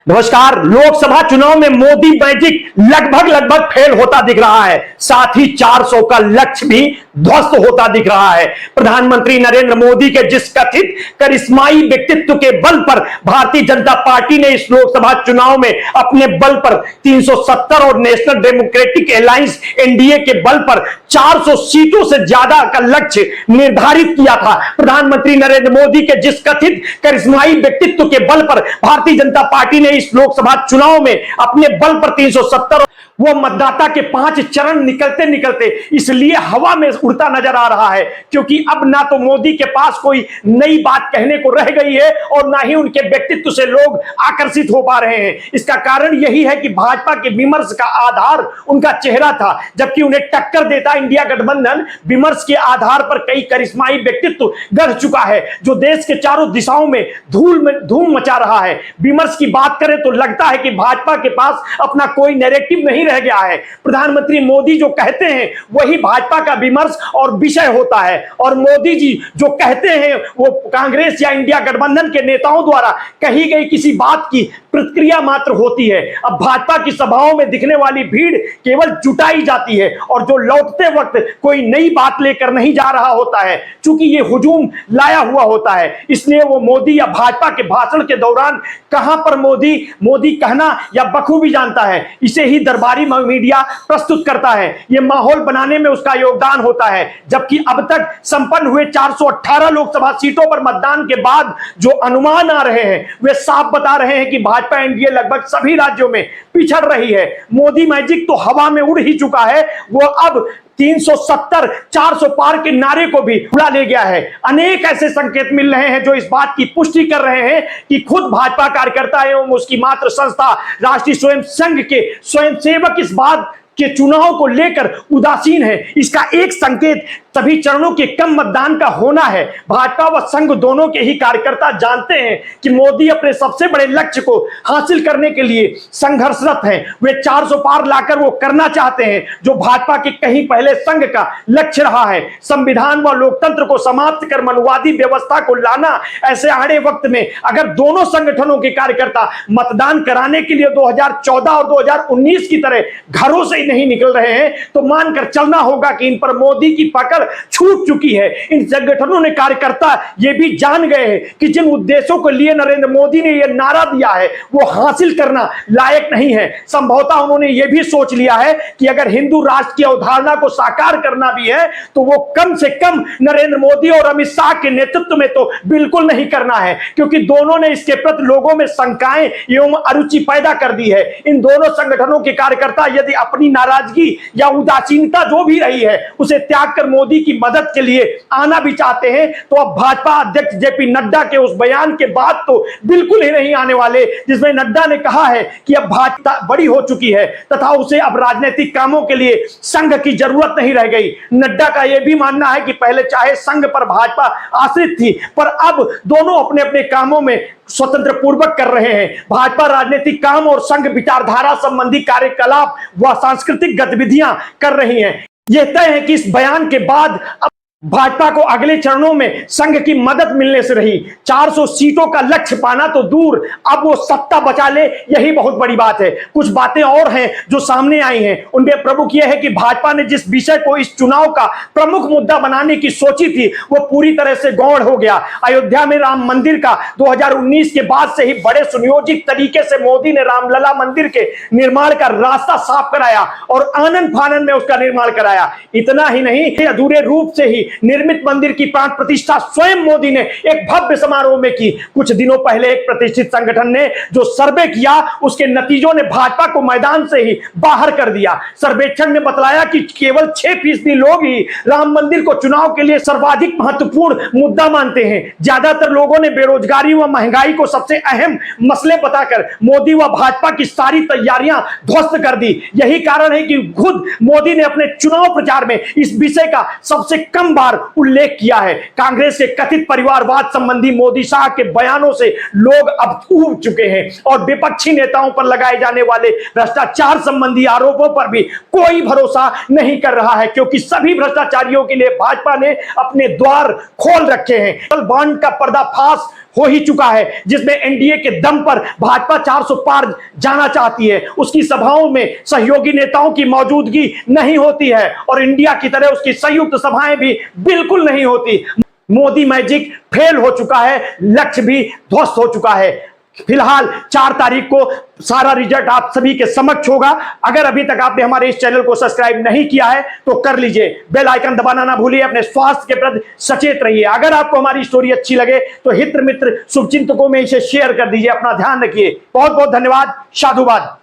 नमस्कार। लोकसभा चुनाव में मोदी मैजिक लगभग फेल होता दिख रहा है, साथ ही 400 का लक्ष्य भी ध्वस्त होता दिख रहा है। प्रधानमंत्री नरेंद्र मोदी के जिस कथित करिश्माई व्यक्तित्व के बल पर भारतीय जनता पार्टी ने इस लोकसभा चुनाव में अपने बल पर 370 और नेशनल डेमोक्रेटिक अलायंस एनडीए के बल पर 400 सीटों से ज्यादा का लक्ष्य निर्धारित किया था। प्रधानमंत्री नरेंद्र मोदी के जिस कथित करिश्माई व्यक्तित्व के बल पर भारतीय जनता पार्टी ने इस लोकसभा चुनाव में अपने बल पर 370 वो मतदाता के 5 चरण निकलते निकलते इसलिए हवा में उड़ता नजर आ रहा है क्योंकि अब ना तो मोदी के पास कोई नई बात कहने को रह गई है और ना ही उनके व्यक्तित्व से लोग आकर्षित हो पा रहे हैं। इसका कारण यही है कि भाजपा के विमर्श का आधार उनका चेहरा था, जबकि उन्हें टक्कर देता इंडिया गठबंधन विमर्श के आधार पर कई करिश्माई व्यक्तित्व गढ़ चुका है जो देश के चारों दिशाओं में धूम मचा रहा है। विमर्श की बात करें तो लगता है कि भाजपा के पास अपना कोई नैरेटिव नहीं रह गया है। प्रधानमंत्री मोदी जो कहते हैं वही भाजपा का विमर्श और विषय होता है और मोदी जी जो कहते हैं वो कांग्रेस या इंडिया गठबंधन के नेताओं द्वारा कही गई किसी बात की प्रतिक्रिया मात्र होती है। अब भाजपा की सभाओं में दिखने वाली भीड़ केवल जुटाई जाती है और जो लौटते वक्त कोई नई बात लेकर नहीं जा रहा होता है, चूंकि ये हुजूम लाया हुआ होता है, इसलिए वो मोदी या भाजपा के भाषण के दौरान कहां पर मोदी कहना या बखूबी जानता है। इसे ही दरबारी मीडिया प्रस्तुत करता है, ये माहौल बनाने में उसका योगदान होता है। जबकि अब तक संपन्न हुए 418 लोकसभा सीटों पर मतदान के बाद जो अनुमान आ रहे हैं वे साफ बता रहे हैं कि भाजपा एनडीए लगभग सभी राज्यों में पिछड़ रही है। मोदी मैजिक तो हवा में उड़ ही चुका है, वो अब 370 400 पार के नारे को भी उड़ा ले गया है। अनेक ऐसे संकेत मिल रहे हैं जो इस बात की पुष्टि कर रहे हैं कि खुद भाजपा कार्यकर्ता एवं उसकी मात्र संस्था राष्ट्रीय स्वयं संघ के स्वयंसेवक इस बात के चुनाव को लेकर उदासीन है। इसका एक संकेत सभी चरणों के कम मतदान का होना है। भाजपा व संघ दोनों के ही कार्यकर्ता जानते हैं कि मोदी अपने सबसे बड़े लक्ष्य को हासिल करने के लिए संघर्षरत हैं। वे 400 पार लाकर वो करना चाहते हैं जो भाजपा के कहीं पहले संघ का लक्ष्य रहा है, संविधान व लोकतंत्र को समाप्त कर मनुवादी व्यवस्था को लाना। ऐसे आड़े वक्त में अगर दोनों संगठनों के कार्यकर्ता मतदान कराने के लिए 2014 और 2019 की तरह घरों से नहीं निकल रहे हैं तो मानकर चलना होगा कि इन पर मोदी की पकड़ छूट चुकी है। इन संगठनों ने कार्यकर्ता ये भी जान गए हैं कि जिन उद्देश्यों के लिए नरेंद्र मोदी ने यह नारा दिया है वो हासिल करना लायक नहीं है। संभवतः उन्होंने यह भी सोच लिया है कि अगर हिंदू राष्ट्र की अवधारणा को साकार करना भी है तो वो कम से कम नरेंद्र मोदी और अमित शाह के नेतृत्व में तो बिल्कुल नहीं करना है, क्योंकि दोनों ने इसके प्रति लोगों में शंकाएं एवं अरुचि पैदा कर दी है। इन दोनों संगठनों के कार्यकर्ता यदि अपनी नाराजगी या उदासीनता जो भी रही है उसे त्याग कर मोदी की मदद के लिए आना भी चाहते हैं तो अब भाजपा अध्यक्ष जेपी नड्डा के उस बयान के बाद तो बिल्कुल ही नहीं आने वाले, जिसमें नड्डा ने कहा है कि अब भाजपा बड़ी हो चुकी है तथा उसे अब राजनीतिक कामों के लिए संघ की जरूरत नहीं रह गई। नड्डा का यह भी मानना है कि पहले चाहे संघ पर भाजपा आश्रित थी पर अब दोनों अपने अपने कामों में स्वतंत्र पूर्वक कर रहे हैं। भाजपा राजनीतिक काम और संघ विचारधारा संबंधी कार्यकलाप व सांस्कृतिक गतिविधियां कर रही हैं। यह तय है कि इस बयान के बाद अब भाजपा को अगले चरणों में संघ की मदद मिलने से रही। 400 सीटों का लक्ष्य पाना तो दूर, अब वो सत्ता बचा ले यही बहुत बड़ी बात है। कुछ बातें और हैं जो सामने आई हैं, उनमें प्रमुख यह है कि भाजपा ने जिस विषय को इस चुनाव का प्रमुख मुद्दा बनाने की सोची थी वो पूरी तरह से गौड़ हो गया। अयोध्या में राम मंदिर का 2019 के बाद से ही बड़े सुनियोजित तरीके से मोदी ने रामलला मंदिर के निर्माण का रास्ता साफ कराया और आनंद फानन में उसका निर्माण कराया। इतना ही नहीं, अधूरे रूप से ही निर्मित मंदिर की प्राण प्रतिष्ठा स्वयं मोदी ने एक भव्य समारोह में की। कुछ दिनों पहले एक प्रतिष्ठित संगठन ने जो सर्वे किया उसके नतीजों ने भाजपा को मैदान से ही बाहर कर दिया। सर्वेक्षण ने बतलाया कि केवल 6% लोग ही राम मंदिर को चुनाव के लिए सर्वाधिक महत्वपूर्ण मुद्दा मानते हैं। ज्यादातर लोगों ने बेरोजगारी व महंगाई को सबसे अहम मसले बताकर मोदी व भाजपा की सारी तैयारियां ध्वस्त कर दी। यही कारण है कि खुद मोदी ने अपने चुनाव प्रचार में इस विषय का सबसे कम बार उल्लेख किया है। कांग्रेस के कथित परिवारवाद संबंधी मोदी शाह के बयानों से लोग अब ऊब चुके हैं और विपक्षी नेताओं पर लगाए जाने वाले भ्रष्टाचार संबंधी आरोपों पर भी कोई भरोसा नहीं कर रहा है, क्योंकि सभी भ्रष्टाचारियों के लिए भाजपा ने अपने द्वार खोल रखे हैं। बॉन्ड का पर्दाफाश हो ही चुका है, जिसमें एनडीए के दम पर भाजपा 400 पार जाना चाहती है। उसकी सभाओं में सहयोगी नेताओं की मौजूदगी नहीं होती है और इंडिया की तरह उसकी संयुक्त सभाएं भी बिल्कुल नहीं होती। मोदी मैजिक फेल हो चुका है, लक्ष्य भी ध्वस्त हो चुका है। फिलहाल 4 तारीख को सारा रिजल्ट आप सभी के समक्ष होगा। अगर अभी तक आपने हमारे इस चैनल को सब्सक्राइब नहीं किया है तो कर लीजिए, बेल आइकन दबाना ना भूलिए, अपने स्वास्थ्य के प्रति सचेत रहिए। अगर आपको हमारी स्टोरी अच्छी लगे तो हित मित्र शुभचिंतकों में इसे शेयर कर दीजिए। अपना ध्यान रखिए। बहुत बहुत धन्यवाद। साधुवाद।